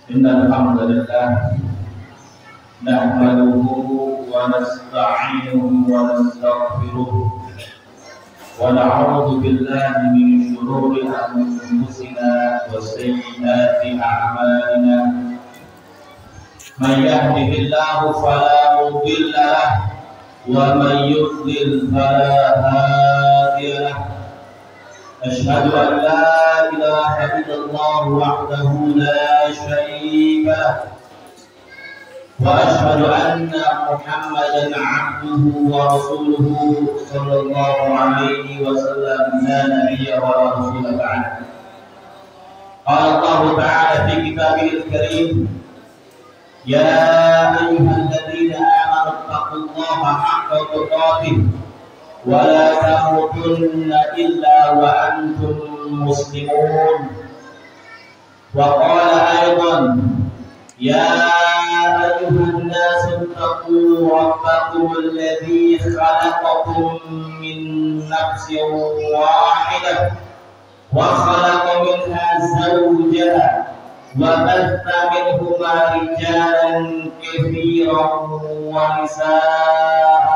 إن الحمد لله نحمده ونستعينه ونستغفره ونعوذ بالله من شرور أنفسنا وسيئات أعمالنا من يهده الله فلا مضل له ومن يضلل فلا هادي له أشهد أن لا إله إلا الله وحده لا شريك له وأشهد أن محمدا عبده ورسوله صلى الله عليه وسلم لا نبي ولا رسول بعده. قال الله تعالى في كتابه الكريم: يا أيها الذين آمنوا اتقوا الله حق تقاته ولا تموتن إلا وأنتم مسلمون. وقال أيضا: يا أيها الناس اتقوا ربكم الذي خلقكم من نفس واحدة وخلق منها زوجها وبث منهما رجالا كثيرا ونساء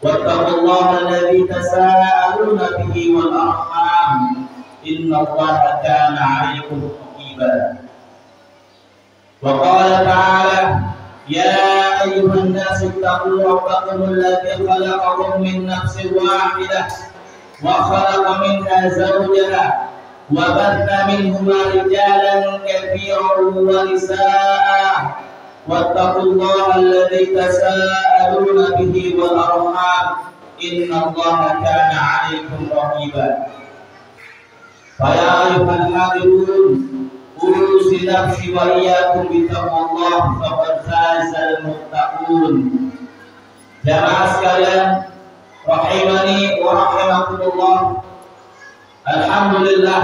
واتقوا الله الذي تساءلون به والأرحام إن الله كان عليكم رقيبا. وقال تعالى: يا أيها الناس اتقوا ربكم الذي خلقكم من نفس واحدة وخلق منها زوجها وبث منهما رجالا كثيرا ونساء واتقوا الله الذي تساءلون به والأرحام إن الله كان عليكم رقيبا. فيا أيها الحاضرون أوصي نفسي وإياكم بتقوى الله فقد فاز المتقون. Jamaah sekalian, rahimani wa rahimakumullah. Alhamdulillah,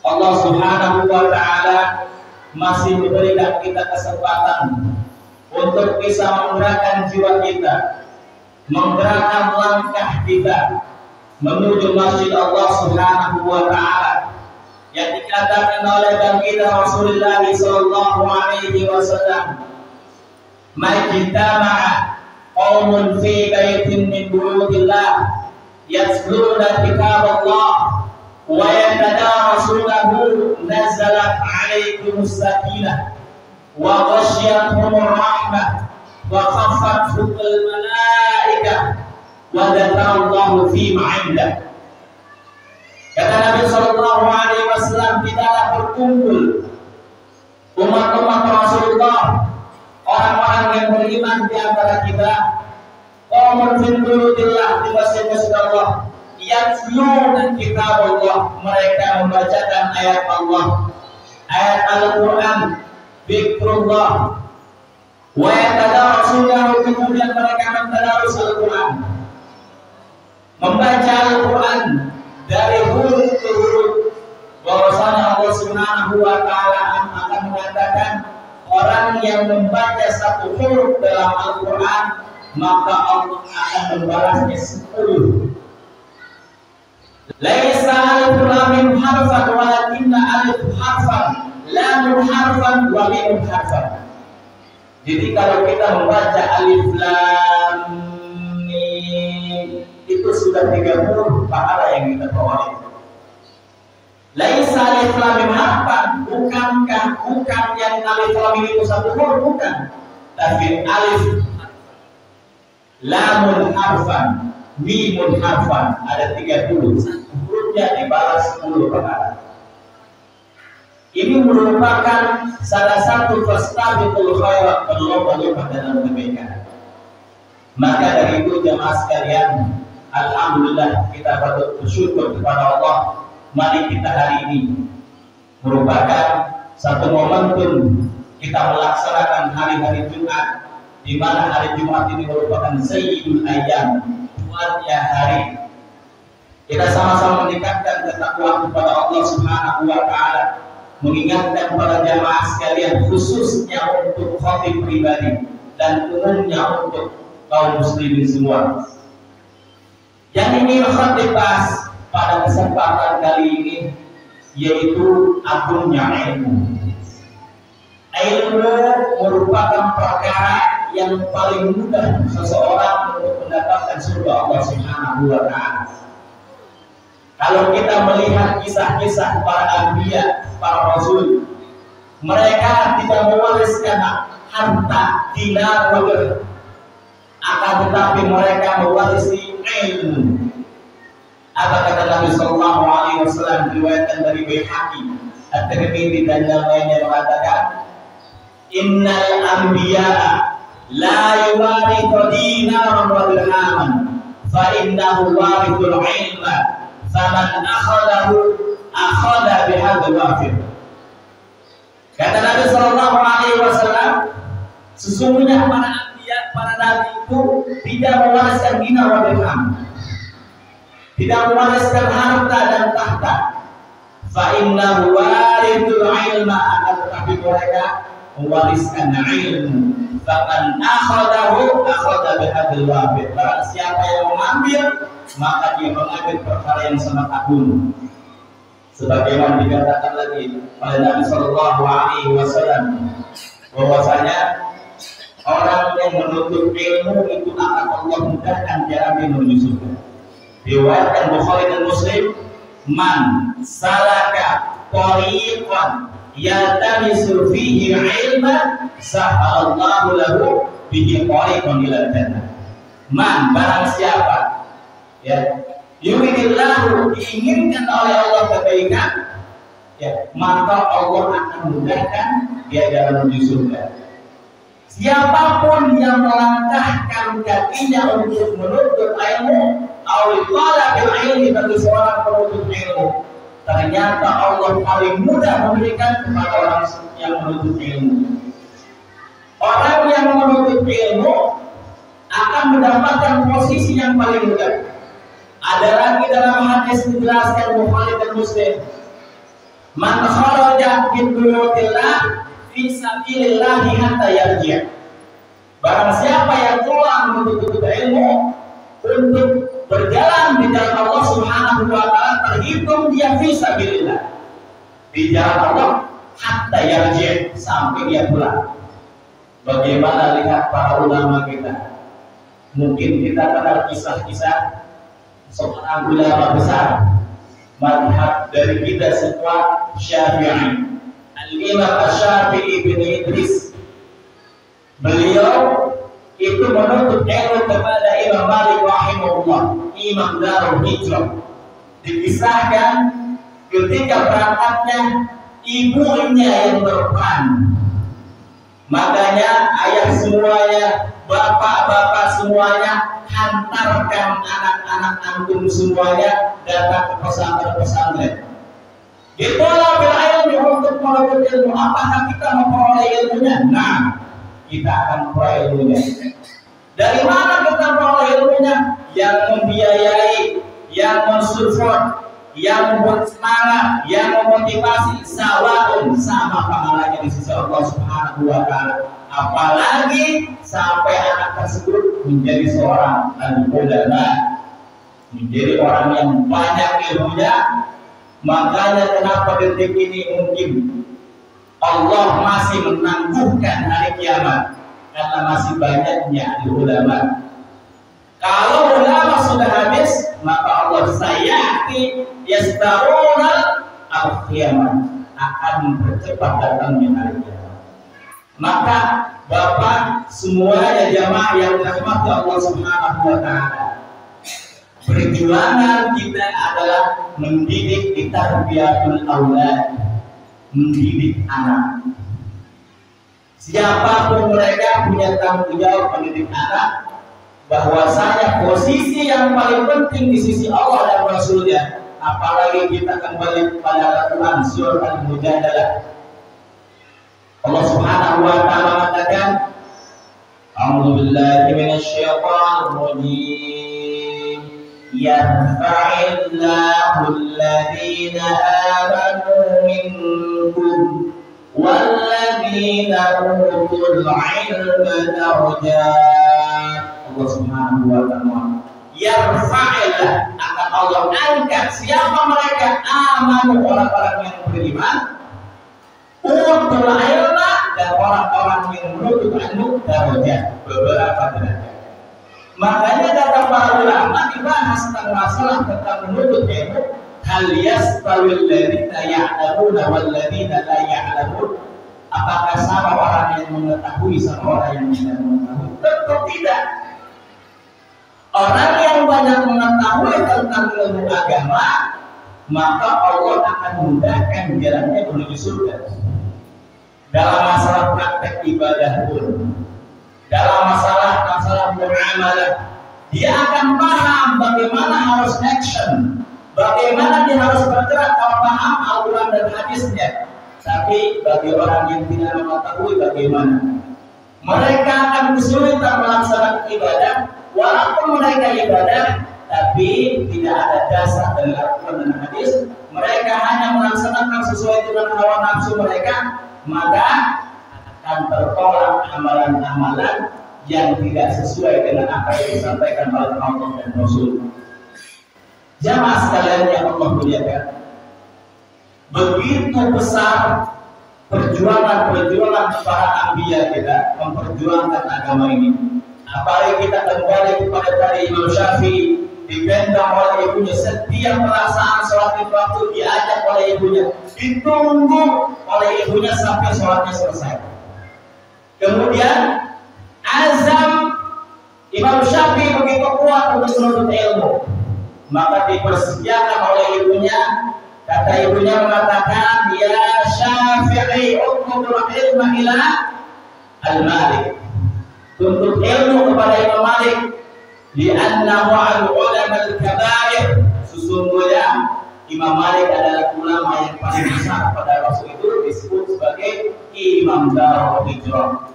Allah Subhanahu wa taala masih memberikan kita kesempatan untuk bisa menggerakkan jiwa kita, menggerakkan langkah kita menuju masjid Allah Subhanahu wa taala yang dikatakan oleh baginda Rasulullah sallallahu alaihi wasallam, "Majtama'a qaumun fi baitin min buyutillah yatluna kitaballah wa yatadarasunahu nazalat 'alaikumus sakinah wa ghasyiyatuhumur rahmah wa khaffatuhumul malaikah wa dzakarallahu fi ma'indah." Kata Nabi sallallahu alaihi wasallam, tidaklah berkumpul umat-umat Rasulullah, orang-orang yang beriman di antara kita, qaumun fi buyutillah, di masjid-masjid Allah, yatluna kitabullah, mereka membacakan ayat Allah, ayat Al-Quran, zikrullah, wa yatadarasunahu, kemudian mereka mentadarus Al-Quran, membaca Al-Quran dari huruf ke huruf. Bahwasanya Allah Subhanahu wa taala akan mengatakan, orang yang membaca satu huruf dalam Al-Quran maka Allah akan membalasnya 10. Laisa alif lam mim harfan walakinna alif harfan, lam harfan wa mim harfan. Jadi kalau kita membaca alif lam mim itu sudah 30 pahala yang kita peroleh. Laisa alif lam mim harfan, bukan yang alif lam mim itu satu huruf, bukan. Tapi alif lamun harfan, mimun harfan, ada 30. Hurufnya dibalas 10 pahala. Ini merupakan salah satu fastabiqul khairat, berlomba-lomba dalam kebaikan. Maka dari itu jemaah sekalian, alhamdulillah kita patut bersyukur kepada Allah. Mari kita hari ini merupakan satu momentum kita melaksanakan hari-hari Jumat, di mana hari Jumat ini merupakan sayyidul ayyam, tuannya hari. Kita sama-sama meningkatkan ketakwaan kepada Allah Subhanahu wa taala, mengingatkan para jamaah sekalian, khususnya untuk khatib pribadi dan umumnya untuk kaum muslimin semua. Yang ingin khatib bahas pada kesempatan kali ini yaitu agungnya ilmu. ilmu merupakan perkara yang paling mudah seseorang untuk mendapatkan surga Allah Subhanahu wa Ta'ala. Kalau kita melihat kisah-kisah para anbiya, para rasul, mereka tidak mewariskan harta, dinar, wa dirham, akan tetapi mereka mewarisi ilmu. Apa kata Nabi Sallallahu Alaihi Wasallam diriwayatkan dari Baihaqi, At-Tirmidzi dan yang lainnya mengatakan, Innal anbiya la yuwarithu dinaran wa dirhaman, fa innahu warithul ilma, faman akhadahu akhadha bihadzal wafir. Kata Nabi Sallallahu Alaihi Wasallam, sesungguhnya para anbiya, para nabi itu tidak mewariskan dinar wa dirham, tidak mewariskan harta dan tahta. Fa innahu warithul ilma, akan tetapi mereka mewariskan ilmu. Faman akhadahu akhadha bihadzal wafir. Barang siapa yang mengambil, maka dia mengambil perkara yang sangat agung. Sebagaimana dikatakan lagi oleh Nabi Sallallahu Alaihi Wasallam, bahwasanya orang yang menuntut ilmu itu akan Allah mudahkan jalannya menuju surga. Diriwayatkan Bukhari dan Muslim, man salaka tariqan yaltamisu fihi ilman sahalallahu lahu bihi tariqan ila jannah. Man, barang siapa ya yuridillahu, diinginkan oleh Allah kebaikan, ya, maka Allah akan mudahkan dia jalan menuju surga. Siapapun yang melangkahkan kakinya untuk menuntut ilmu, awalnya ilmu bagi seorang penuntut ilmu, ternyata Allah paling mudah memberikan kepada orang yang menuntut ilmu. Orang yang menuntut ilmu akan mendapatkan posisi yang paling mudah. Ada lagi dalam hadis dijelaskan Bukhari dan Muslim, man kharaja min buyutillah fi sabilillah hatta yarji'. Barang siapa yang keluar menuntut ilmu untuk berjalan di jalan Allah Subhanahu wa Ta'ala, terhitung dia fi sabilillah, di jalan Allah, hatta yarji', sampai dia pulang. Bagaimana lihat para ulama kita? Mungkin kita kenal kisah-kisah seorang ulama besar madhab dari kita semua, Syafi'i, Al-Imam Asy-Syafi'i bin Idris. Beliau itu menuntut ilmu kepada Imam Malik rahimahullah, Imam Darul Hijrah. Dikisahkan ketika berangkatnya ibunya yang berperan. Makanya ayah semuanya, bapak-bapak semuanya, hantarkan anak-anak antum semuanya datang ke pesantren-pesantren. Ditolak bil ilmi, untuk menuntut ilmu. Apakah kita memperoleh ilmunya? Nah, kita akan memperoleh ilmunya. Dari mana kita memperoleh ilmunya? Yang membiayai, yang mensupport, yang membuat semangat, yang memotivasi, sawaun, sama pahalanya di sisi Allah Subhanahu wa Ta'ala. Apalagi sampai anak tersebut menjadi seorang ulama, menjadi orang yang banyak ilmunya. Makanya kenapa detik ini mungkin Allah masih menangguhkan hari kiamat, karena masih banyaknya ulama. Kalau ulama sudah habis, maka Allah sayati yastaruna al-kiamat, akan mempercepat datangnya hari kiamat. Maka Bapak semuanya jamaah yang dirahmati Allah Subhanahu wa Ta'ala, perjuangan kita adalah mendidik di tarbiyatul aulad, mendidik anak. Siapapun mereka punya tanggung jawab mendidik anak, bahwasanya posisi yang paling penting di sisi Allah dan Rasulnya. Apalagi kita kembali kepada Al-Quran surah Al-Mujadalah. Allah Subhanahu wa Ta'ala mengatakan, A'udzu billahi minasy syaithanir rajim. Yarfa'illahu alladhina amanu minkum walladzina utul 'ilma darajat. Allah Subhanahu wa Ta'ala, yarfa'illah, akan Allah angkat siapa mereka amanu, orang-orang yang beriman, utul ilma, dan orang-orang yang menuntut ilmu darajat, beberapa derajat. Makanya kata para ulama dibahas tentang masalah tentang menuntut ilmu, hal yastawil ladzina ya'lamuna wal ladzina la ya'lamun. Apakah sama orang yang mengetahui sama orang yang tidak mengetahui? Tentu tidak. Orang yang banyak mengetahui tentang ilmu agama, maka Allah akan mudahkan jalannya menuju surga. Dalam masalah praktek ibadah pun, dalam masalah muamalah, dia akan paham bagaimana harus action, bagaimana dia harus bergerak kalau paham Al-Quran dan hadisnya. Tapi bagi orang yang tidak mengetahui bagaimana, mereka akan kesulitan melaksanakan ibadah. Walaupun mereka ibadah, tapi tidak ada dasar dari Al-Quran dan hadis, mereka hanya melaksanakan sesuai dengan hawa nafsu mereka, maka akan tertolak amalan-amalan yang tidak sesuai dengan apa yang disampaikan oleh Allah dan Rasul. Jamaah sekalian yang Allah muliakan, begitu besar perjuangan para anbiya kita memperjuangkan agama ini. Apalagi kita kembali kepada tadi Imam Syafi'i, dipendam oleh ibunya, setiap pelaksanaan sholat itu waktu diajak oleh ibunya, ditunggu oleh ibunya sampai sholatnya selesai. Kemudian azam Imam Syafi'i begitu kuat untuk menuntut ilmu, maka dipersediakan oleh ibunya. Kata ibunya mengatakan, ya Syafi'i utlubul ilma ila al-Malik, tuntut ilmu kepada Imam Malik, li'annahu al-ulama al-kabair, sesungguhnya Imam Malik adalah ulama yang paling besar. Pada waktu itu disebut sebagai Imam Darul Hijrah,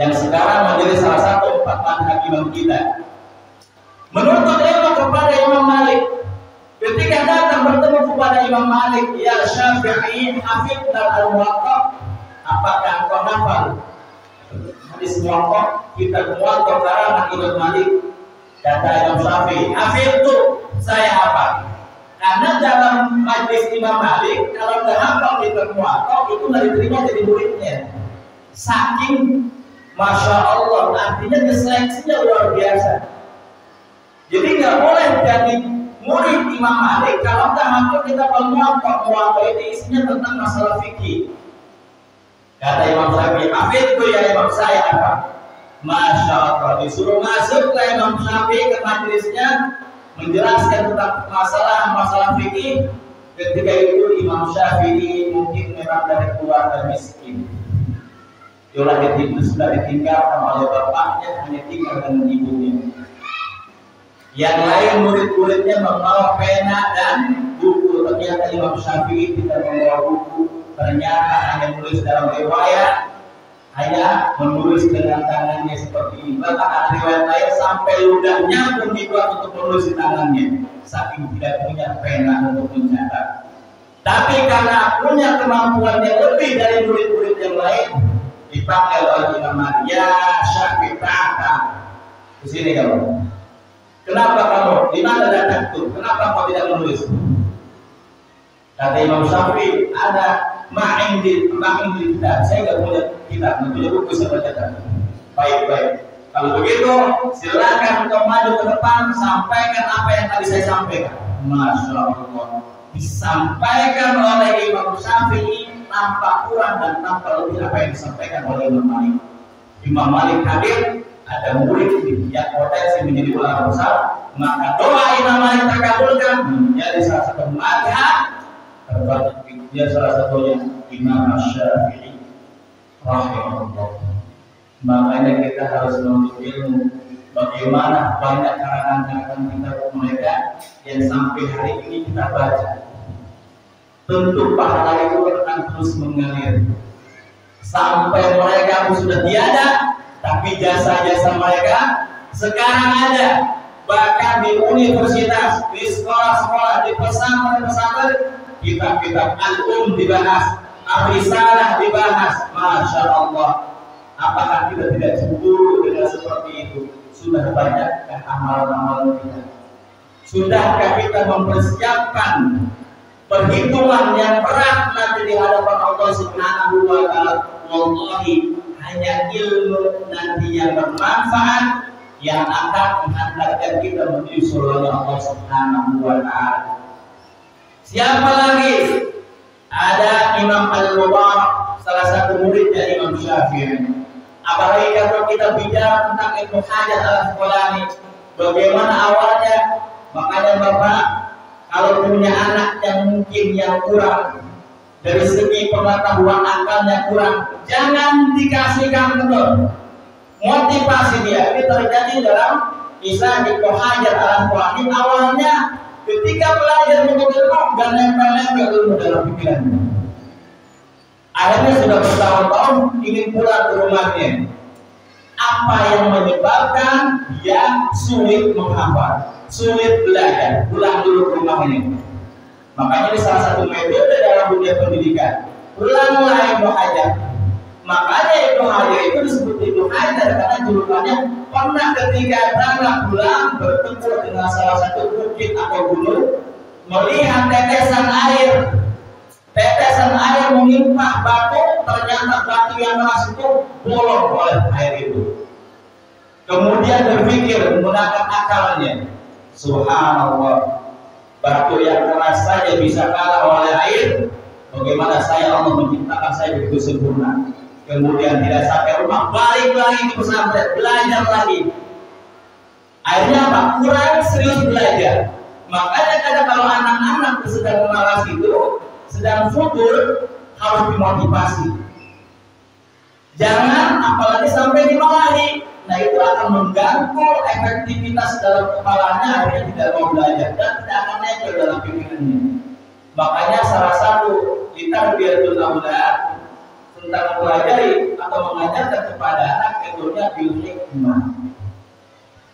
yang sekarang menjadi salah satu 4 mazhab imam kita. Menuntut ilmu kepada Imam Malik. Ketika datang bertemu kepada Imam Malik, ya Syafi'i hafidna al-Muwatta, apakah engkau hafal hadis Muwatta, kitab Muwatta karangan Imam Malik? Kata Imam Syafi'i, hafidtu, saya hafal. Karena dalam majlis Imam Malik, kalau nggak hafal kitab Muwatta itu nggak diterima jadi muridnya. Saking Masya Allah, artinya diseleksinya luar biasa. Jadi nggak boleh jadi murid Imam Malik kalau nggak hafal kitab Muwatta. Muwatta itu isinya tentang masalah fikih. Kata Imam Syafi'i, hafidtu ya Imam, saya apa? Masya Allah, disuruh masuk ke Imam Syafi'i ke majelisnya, menjelaskan tentang masalah fikih. Ketika itu Imam Syafi'i mungkin memang dari keluarga miskin. Sudah ditinggalkan oleh bapaknya, hanya tinggal dengan ibunya. Yang lain murid-muridnya membawa pena dan buku. Ternyata Imam Syafi'i tidak membawa buku. Ternyata hanya menulis dalam riwayat, hanya menulis dengan tangannya seperti ini. Bahkan ada riwayat lain sampai ludahnya pun dibuat untuk menulis di tangannya, saking tidak punya pena untuk mencatat. Tapi karena punya kemampuan yang lebih dari murid-murid yang lain, dipanggil oleh Imam Malik, ya Syafi'i ta'ata, di sini kamu. Kenapa kamu? Di mana datang itu? Kenapa kau tidak menulis? Kata Imam Syafi'i, ada ma'indil kitab. Saya nggak punya kitab, nggak punya buku saya bacakan. Baik. Kalau begitu, silakan kau maju ke depan, sampaikan apa yang tadi saya sampaikan. Masya Allah, disampaikan oleh Imam Syafi'i tanpa kurang dan tanpa lebih apa yang disampaikan oleh Imam Malik. Imam Malik hadir, ada murid yang potensi menjadi ulama besar, maka doa Imam Malik terkabulkan, menjadi salah satu mazhab terbaik. Dia salah satunya Imam Syafi'i rahimahullah. Makanya kita harus menuntut ilmu. Bagaimana banyak karangan-karangan kitab mereka yang sampai hari ini kita baca. Tentu pahala itu akan terus mengalir sampai mereka sudah tiada, tapi jasa-jasa mereka sekarang ada. Bahkan di universitas, di sekolah-sekolah, di pesantren-pesantren, kitab-kitab al-um dibahas, ar-risalah dibahas. Masya Allah, apakah kita tidak cemburu dengan seperti itu? Sudah banyakkah amalan-amalan kita? Sudahkah kita mempersiapkan perhitungan yang berat nanti di hadapan Allah Subhanahu wa Ta'ala wallahi hanya ilmu nanti yang bermanfaat yang akan menghantarkan kita menuju surga Allah Subhanahu wa taala. Siapa lagi? Ada Imam Al-Mubarak, salah satu muridnya Imam Syafi'i. Apalagi kalau kita bicara tentang Ibnu Hajar Al-Asqalani, bagaimana awalnya? Makanya Bapak kalau punya anak yang mungkin yang kurang dari segi pengetahuan akalnya kurang, jangan dikasihkan betul. Motivasi dia. Ini terjadi dalam kisah Ibnu Hajar Al-Asqalani. Awalnya ketika belajar menuntut ilmu dan nempel-nempel ilmu dalam pikirannya. Akhirnya sudah bertahun-tahun ingin pulang ke rumahnya. Apa yang menyebabkan dia sulit menghafal, sulit belajar? Pulang dulu ke rumahnya. Makanya ini salah satu metode dalam dunia pendidikan. Pulanglah Ibnu Hajar. Makanya Ibnu Hajar itu disebut Ibnu Hajar karena julukannya pernah ketika berangkat pulang bertemu dengan salah satu bukit atau gunung, melihat tetesan air menimpa batu, ternyata batu yang keras itu bolong oleh air itu. Kemudian berpikir menggunakan akalnya, subhanallah, batu yang keras saja bisa kalah oleh air, bagaimana saya Allah menciptakan saya begitu sempurna. Kemudian tidak sampai rumah, balik lagi ke pesantren, belajar lagi. Akhirnya apa? Kurang serius belajar. Makanya kadang kalau anak-anak sedang malas itu, sedang futur, harus dimotivasi. Jangan apalagi sampai dimarahi. Nah itu akan mengganggu efektivitas dalam kepalanya, akhirnya tidak mau belajar dan tidak akan nempel dalam pikirannya. Makanya salah satu tarbiyatul aulad tentang mempelajari atau mengajarkan kepada anak tentunya bil hikmah.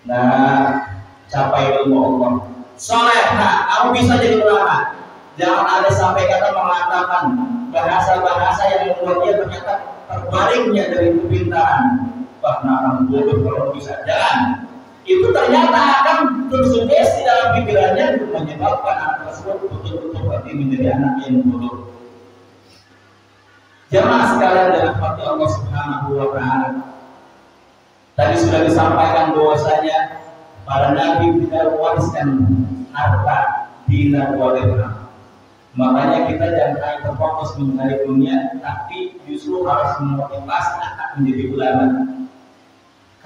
Nah, capai ilmu Allah. Soleh, nah, kamu bisa jadi ulama. Jangan ada sampai kata mengatakan bahasa-bahasa yang membuat dia ternyata terbaliknya dari kepintaran. Wah, nah, bodoh kalau bisa jalan. Itu ternyata akan tersugesti dalam pikirannya menyebabkan anak tersebut betul-betul menjadi anak yang bodoh. Jemaah sekalian dirahmati Allah Subhanahu wa taala. Tadi sudah disampaikan bahwasanya para nabi tidak mewariskan harta dinar wa dirham. Makanya kita jangan hanya terfokus mencari dunia, tapi justru harus memotivasi anak menjadi ulama.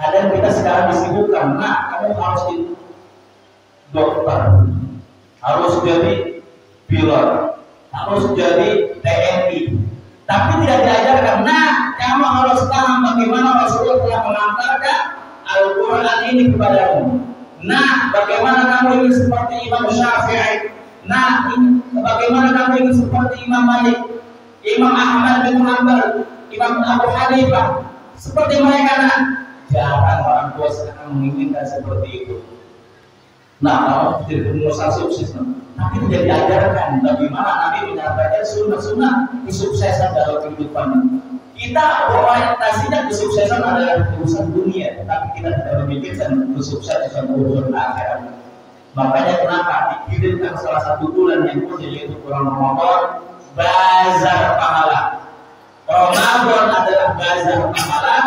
Kadang kita sekarang disibukkan, nah kamu harus jadi dokter, harus jadi pilot, harus jadi TNI. Tapi tidak diajarkan, nah kamu harus paham bagaimana Rasulullah telah mengantarkan Al-Quran ini kepadamu. Nah, bagaimana kamu ingin seperti Imam Syafi'i. Nah, bagaimana kamu ingin seperti Imam Malik, Imam Ahmad bin Hanbal, Imam Abu Hanifah. Seperti mereka, nah jarang orang tua sekarang menginginkan seperti itu. Nah, kamu tidak berusaha sukses, tapi tidak diajarkan bagaimana Nabi menyampaikan sunnah-sunnah kesuksesan dalam kehidupan. Kita berorientasinya kesuksesan adalah urusan dunia, tapi kita tidak memikirkan kesuksesan urusan akhirat. Makanya kenapa dikirimkan salah satu bulan yang mulia yaitu bulan Ramadan, bazar pahala. Ramadan adalah bazar pahala,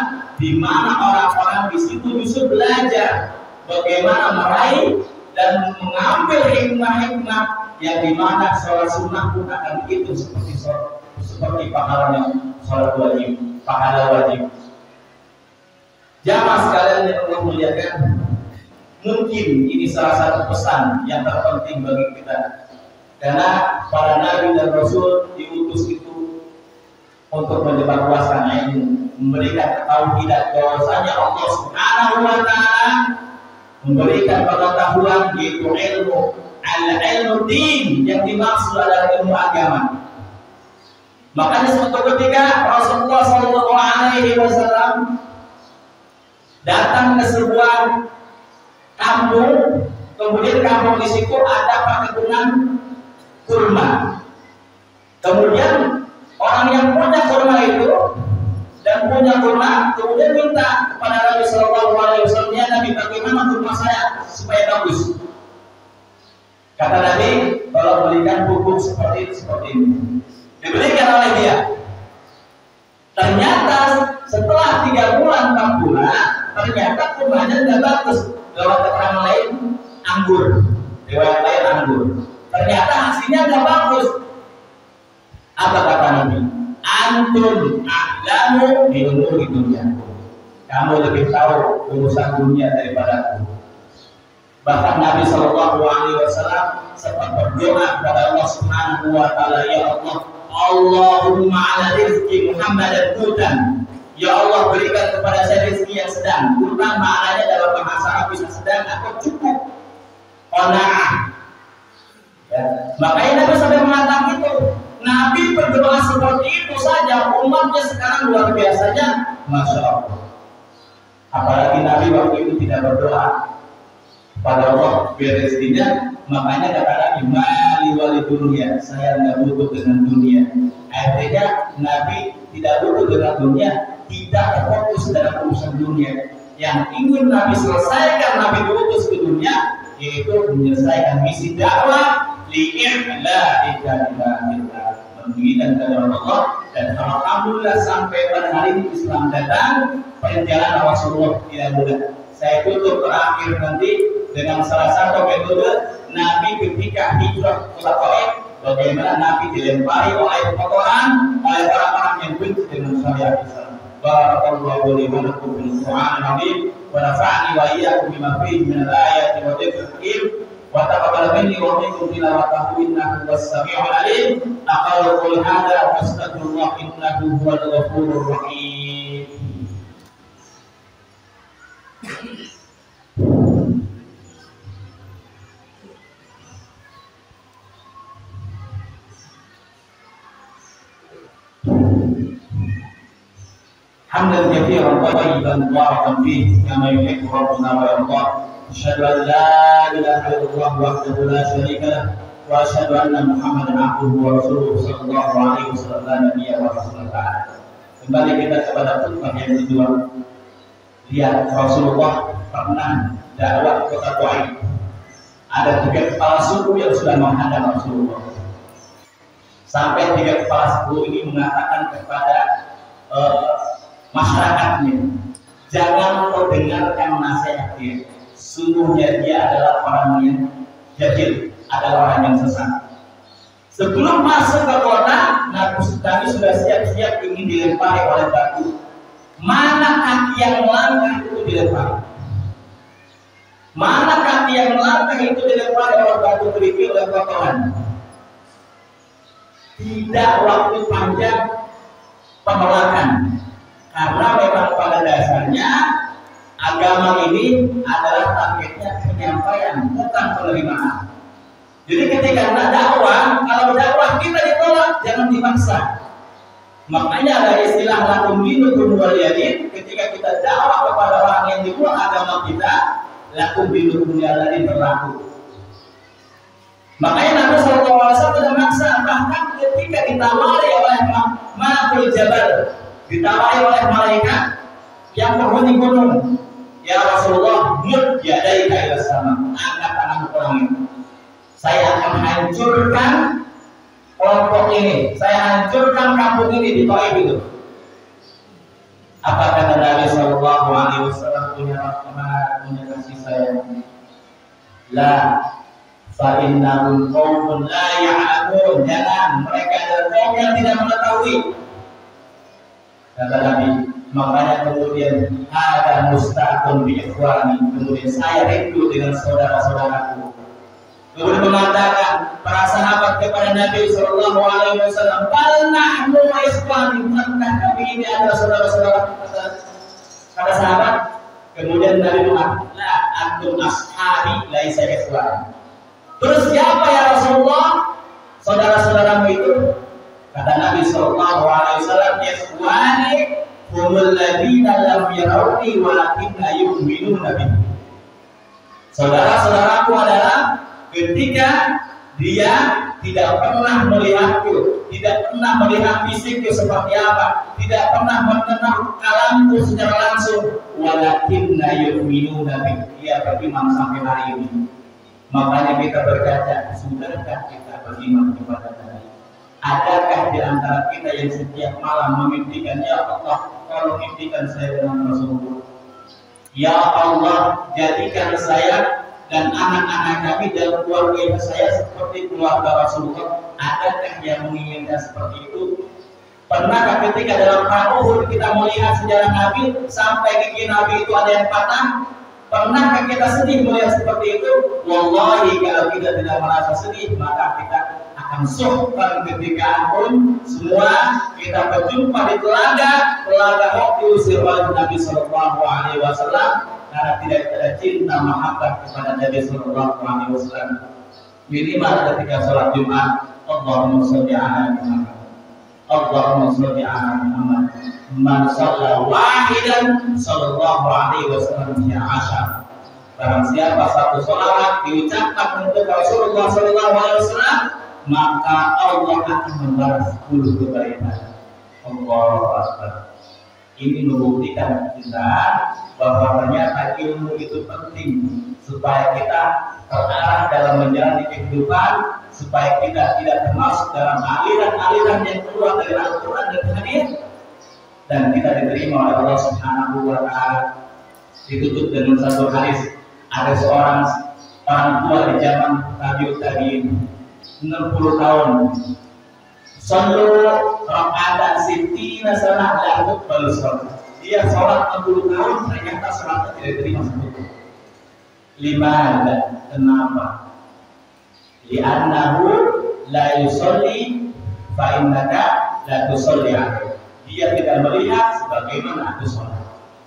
di mana orang-orang di situ justru belajar bagaimana meraih dan mengambil hikmah-hikmah yang dimana sholat sunnah pun akan dihitung seperti pahalanya sholat wajib, pahala wajib. Jamaah sekalian yang Allah muliakan, mungkin ini salah satu pesan yang terpenting bagi kita, karena para nabi dan rasul diutus itu untuk menyebarluaskan ilmu, memberikan tauhid bahwasanya Allah Subhanahu wa taala memberikan pengetahuan yaitu ilmu al-ilmu din yang dimaksud adalah ilmu agama. Makanya suatu ketika Rasulullah SAW datang ke sebuah kampung, kemudian kampung di situ ada perkebunan kurma. Kemudian orang yang punya kurma itu dan punya kurma kemudian minta kepada Nabi Sallallahu Alaihi Wasallam, ya Nabi, bagaimana kurma saya supaya bagus? Kata Nabi, kalau belikan pupuk seperti ini. Dibelikan oleh dia. Ternyata setelah 3 bulan 4 bulan, ternyata kurmanya nggak bagus. Lewat keterangan lain anggur, riwayat lain anggur. Ternyata hasilnya nggak bagus. Apa kata Nabi? Antum a'lamu bi umuri dunya. Kamu lebih tahu urusan dunia daripada aku. Bahkan Nabi Shallallahu Alaihi Wasallam sempat berdoa kepada Allah Subhanahu Wa Taala, ya Allah, Allahumma ala rizki Muhammadan hudan. Ya Allah, berikan kepada saya rezeki yang sedang. Hudan maknanya dalam bahasa Arab bisa sedang atau cukup. Qanaah. Ya. Makanya Nabi sampai mengatakan itu. Nabi berdoa seperti itu saja, umatnya sekarang luar biasanya, masya Allah. Apalagi Nabi waktu itu tidak berdoa pada Allah biar rezekinya. Makanya kata Nabi, mali wali dunia, saya nggak butuh dengan dunia. Artinya Nabi tidak butuh dengan dunia, tidak terfokus dalam urusan dunia. Yang ingin Nabi selesaikan, Nabi diutus ke dunia, yaitu menyelesaikan misi dakwah li'ila ikalilah, menginginkan kepada Allah. Dan alhamdulillah sampai pada hari ini Islam datang, perjalanan Rasulullah tidak mudah. Saya tutup terakhir nanti dengan salah satu metode Nabi ketika hijrah ke Taif, bagaimana Nabi dilempari oleh kotoran oleh orang-orang yang benci dengan syariat Islam. Barakallahu li wa lakum bil Qur'anil azim wa nafa'ani wa iyyakum bima fihi min al-ayati wa dhikril hakim wa taqabbal minni wa minkum tilawatahu innahu was-sami'ul 'alim. Aqulu qul hadza wa astaghfirullah innahu huwal ghafurur rahim. Hamdan katsiran thayyiban mubarakan fihi kama yuhibbu rabbuna wa yarda. Asyhadu an la ilaha illallah wahdahu la syarika lah wa asyhadu anna Muhammadan abduhu wa rasuluhu sallallahu alaihi wasallam nabiyya wa rasulullah. Kembali kita kepada khutbah yang kedua. Lihat, Rasulullah pernah dakwah ke kota Taif. Ada 3 kepala suku yang sudah menghadap Rasulullah. Sampai 3 kepala suku ini mengatakan kepada masyarakatnya, jangan kau dengarkan nasihat dia. Sungguhnya dia adalah orang yang jahil, adalah orang yang sesat. Sebelum masuk ke kota, Nabi sudah siap-siap ingin dilempari oleh batu. Mana kaki yang melangkah itu dilempari. Mana kaki yang melangkah itu dilempari oleh batu kerikil oleh kotoran. Tidak waktu panjang penolakan. Karena memang pada dasarnya agama ini adalah targetnya penyampaian, bukan penerimaan. Jadi ketika kita dakwah, kalau dakwah kita ditolak, jangan dipaksa. Makanya ada istilah lakum dinukum waliyadin. Ketika kita dakwah kepada orang yang di luar agama kita, lakum dinukum waliyadin berlaku. Makanya Nabi SAW tidak maksa. Bahkan ketika ditawari oleh Malakul Jabal, ditawari oleh malaikat yang penghuni gunung, ya Rasulullah, mud yadaika ila sama, angkat tanganmu ke langit. Saya akan hancurkan kelompok ini, saya hancurkan kampung ini di Taif itu. Apa kata Nabi Sallallahu Alaihi Wasallam, punya rahmat, punya kasih sayang? La, fa innahum qaumun la ya'lamun. Jangan, mereka adalah kaum yang tidak mengetahui. Kata Nabi, makanya kemudian ada mustaqim bi ikhwani, kemudian saya rindu dengan saudara-saudaraku. Kemudian mengatakan para sahabat kepada Nabi Sallallahu Alaihi Wasallam, "Bal nahnu ikhwani, bukankah kami ini adalah saudara-saudara?" Kata sahabat. Kemudian Nabi mengatakan, "La antum ashabi laisa ikhwani." Terus siapa ya Rasulullah saudara-saudaramu itu? Kata Nabi Sallallahu Alaihi Wasallam, "Ikhwani humul ladzina lam yarawni walakinna yu'minuna bi." Saudara-saudaraku adalah ketika dia tidak pernah melihatku, tidak pernah melihat fisikku seperti apa, tidak pernah mengenal alamku secara langsung, walakinna yu'minuna bi. Dia beriman sampai hari ini. Makanya kita berkata, sudahkah kita beriman kepada Nabi? Adakah di antara kita yang setiap malam memimpikan, ya Allah, tolong mimpikan saya dengan Rasulullah. Ya Allah, jadikan saya dan anak-anak kami dan keluarga saya seperti keluarga Rasulullah. Adakah yang menginginkan seperti itu? Pernahkah ketika dalam perang Uhud kita melihat sejarah Nabi sampai gigi Nabi itu ada yang patah? Pernahkah kita sedih melihat seperti itu? Wallahi, kalau kita tidak merasa sedih, maka kita akan syukur ketika pun semua kita berjumpa di telaga Uhud diusir oleh Nabi Sallallahu Alaihi Wasallam karena tidak ada cinta mahabbah kepada Nabi Sallallahu Alaihi Wasallam. Minimal ketika sholat Jumat, Allahumma sholli ala Muhammad, Allahumma sholli ala Muhammad, man shalla wahidan sallallahu alaihi wasallam ya asyar. Barang siapa satu sholawat diucapkan untuk Rasulullah Sallallahu Alaihi Wasallam, maka Allah akan membalas 10 kebaikan. Allahu Akbar. Ini membuktikan kita bahwa ternyata ilmu itu penting supaya kita terarah dalam menjalani kehidupan, supaya kita tidak termasuk dalam aliran-aliran yang keluar dari Al-Quran dan Hadis, dan kita diterima oleh Allah Subhanahu wa Ta'ala. Ditutup dengan satu hadis, ada seorang orang tua di zaman tabi'in 60 tahun. Sallu raka'atan sittina sanah la tuqbalu shalah. Dia sholat 60 tahun ternyata sholatnya tidak diterima sebetulnya. Limana? Kenapa? Li'annahu la yusolli fa innaka la tusolli alaihi. Dia tidak melihat sebagaimana aku sholat.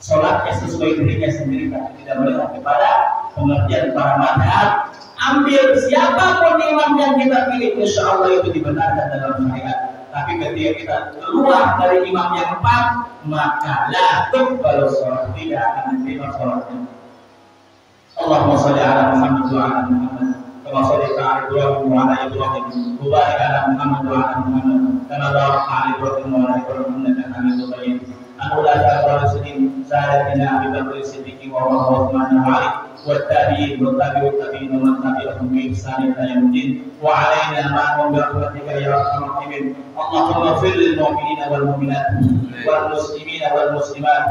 Sholatnya sesuai dirinya sendiri, tapi tidak melihat kepada pengertian para madhab. Ambil siapapun imam yang kita pilih, insya Allah itu dibenarkan dalam syariat. Tapi ketika kita keluar dari imam yang tepat, maka la tuqbalu shalah, tidak akan diterima sholatnya. Allahumma sholli ala Muhammad wa ala Muhammad kama shallaita ala Ibrahim wa ala Ibrahim wa barik ala Muhammad wa ala Muhammad kama barakta ala Ibrahim wa ala Ibrahim innaka Hamidum Majid. Anula ta'ala sidin sa'alatina Abi Bakr Siddiq wa Uthman Ali wa tabi'in wa tabi'in wa man tabi'ahum bi ihsan ila yaumil wa alaina ma'hum bi rahmatika ya arhamar rahimin. Allahumma ighfir lil mu'minina wal mu'minat wal muslimina wal muslimat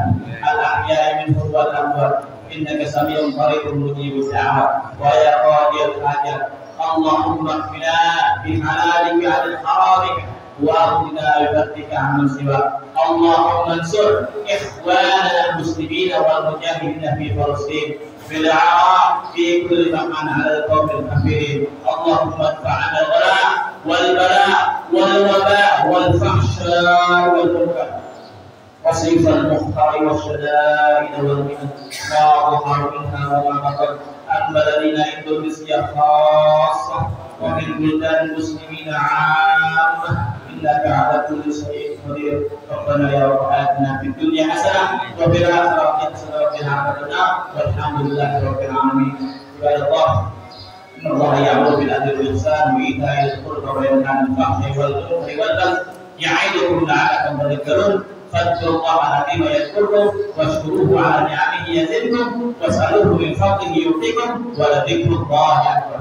al ahya'i minhum wal amwat innaka sami'un qaribun mujibud da'wat wa ya qadiyal hajat. Allahumma qina bi halalika 'anil haramika وأغننا بفضلك عمن سواك. اللهم انصر إخواننا المسلمين والمجاهدين في فلسطين في العراق في كل مكان على القوم الكافرين. اللهم ادفع عنا الغلاء والبلاء والوباء والفحشاء والمنكر وسيف المختار والشدائد والمحن ما ظهر منها وما بطن عن بلدنا إندونيسيا خاصة ومن بلدان المسلمين عامة إنك على كل شيء قدير. ربنا يا رب آتنا في الدنيا حسنة وفي الآخرة حسنة وقنا عذاب النار والحمد لله رب العالمين. عباد الله إن الله يأمر بالعدل والإحسان وإيتاء ذي القربى وينهى عن الفحشاء والمنكر والبغي يعظكم لعلكم تذكرون. فاذكروا الله العظيم يذكركم واشكروه على نعمه يزدكم واسألوه من فضله يعطيكم ولذكر الله أكبر.